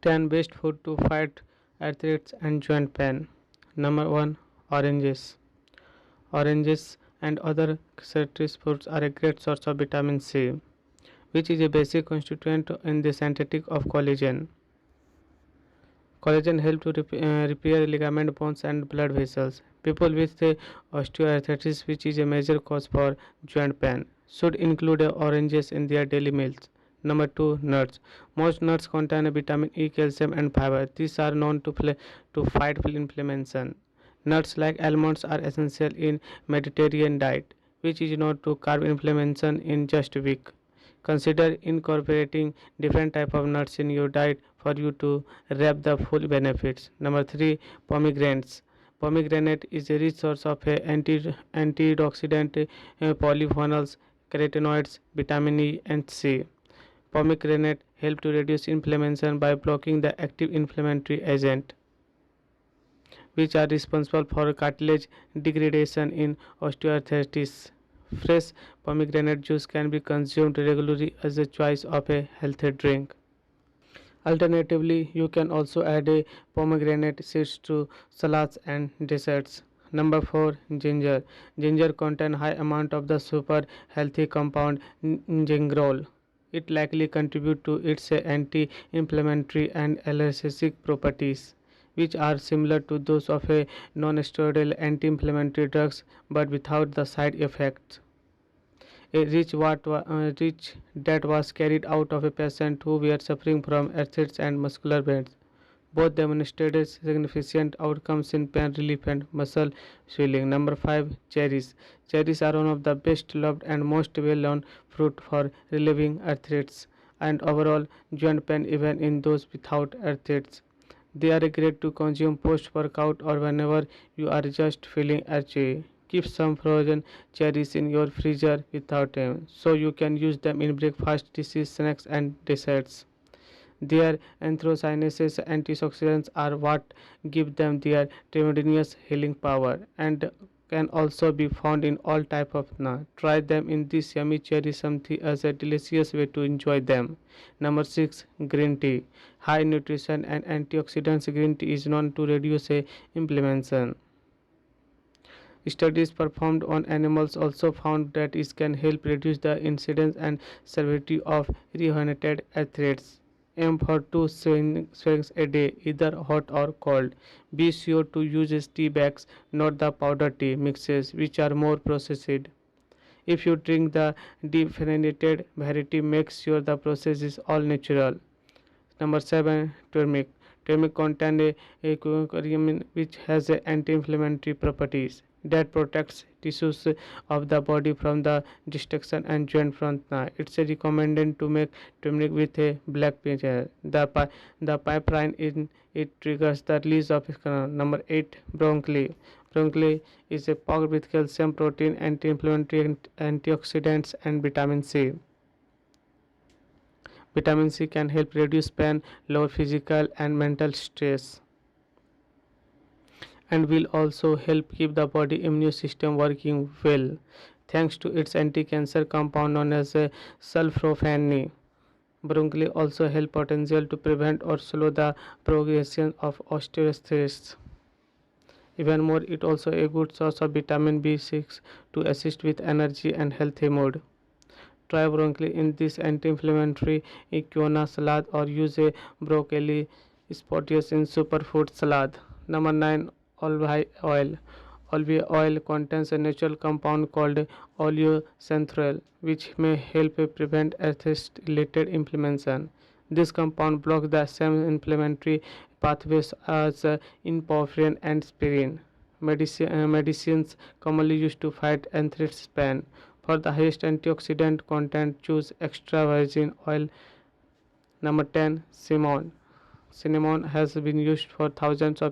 10 best food to fight arthritis and joint pain. Number 1, oranges. Oranges and other citrus fruits are a great source of vitamin C, which is a basic constituent in the synthetic of collagen. Collagen helps to repair ligament, bones, and blood vessels. People with osteoarthritis, which is a major cause for joint pain, should include oranges in their daily meals. Number 2, nuts. Most nuts contain vitamin E, calcium, and fiber. These are known to fight inflammation. Nuts like almonds are essential in Mediterranean diet, which is known to curb inflammation in just a week. Consider incorporating different type of nuts in your diet for you to reap the full benefits. Number 3, pomegranates. Pomegranate is a rich source of antioxidant, polyphenols, carotenoids, vitamin E and C. Pomegranate help to reduce inflammation by blocking the active inflammatory agent which are responsible for cartilage degradation in osteoarthritis. Fresh pomegranate juice can be consumed regularly as a choice of a healthy drink. Alternatively, you can also add a pomegranate seeds to salads and desserts. Number 4, ginger. Ginger contains high amount of the super healthy compound gingerol. It likely contributes to its anti-inflammatory and allergic properties, which are similar to those of a non-steroidal anti-inflammatory drugs but without the side effects. A research that was carried out of a patient who were suffering from arthritis and muscular pains. Both demonstrated significant outcomes in pain relief and muscle swelling. Number 5, cherries. Cherries are one of the best loved and most well-known fruit for relieving arthritis and overall joint pain even in those without arthritis. They are great to consume post-workout or whenever you are just feeling itchy. Keep some frozen cherries in your freezer without them so you can use them in breakfast dishes, snacks and desserts. Their anthocyanins antioxidants are what give them their tremendous healing power and can also be found in all type of nuts. Try them in this yummy cherry smoothie as a delicious way to enjoy them. Number 6, green tea. High nutrition and antioxidants, green tea is known to reduce inflammation. Studies performed on animals also found that it can help reduce the incidence and severity of rheumatoid arthritis. Aim for 2 swings a day, either hot or cold. Be sure to use tea bags, not the powder tea mixes, which are more processed. If you drink the defermented variety, make sure the process is all natural. Number 7, turmeric. Turmeric contains a curcumin which has anti-inflammatory properties that protects tissues of the body from the destruction and joint from it's recommended to make turmeric with a black pepper. The piperine in it triggers the release of number 8, broccoli. Broccoli is a packed with calcium, protein, anti-inflammatory, antioxidants, and vitamin C. Vitamin C can help reduce pain, lower physical and mental stress, and will also help keep the body immune system working well thanks to its anti-cancer compound known as sulforaphane. Broccoli also help potential to prevent or slow the progression of osteoarthritis. Even more, it also a good source of vitamin B6 to assist with energy and healthy mood. Try broccoli in this anti-inflammatory quinoa salad or use a broccoli sprouts in superfood salad. Number 9, olive oil. Olive oil contains a natural compound called oleocentrol, which may help prevent arthritis-related inflammation. This compound blocks the same inflammatory pathways as epinephrine and aspirin, medicines commonly used to fight arthritis pain. For the highest antioxidant content, choose extra virgin oil. Number 10, cinnamon. Cinnamon has been used for thousands of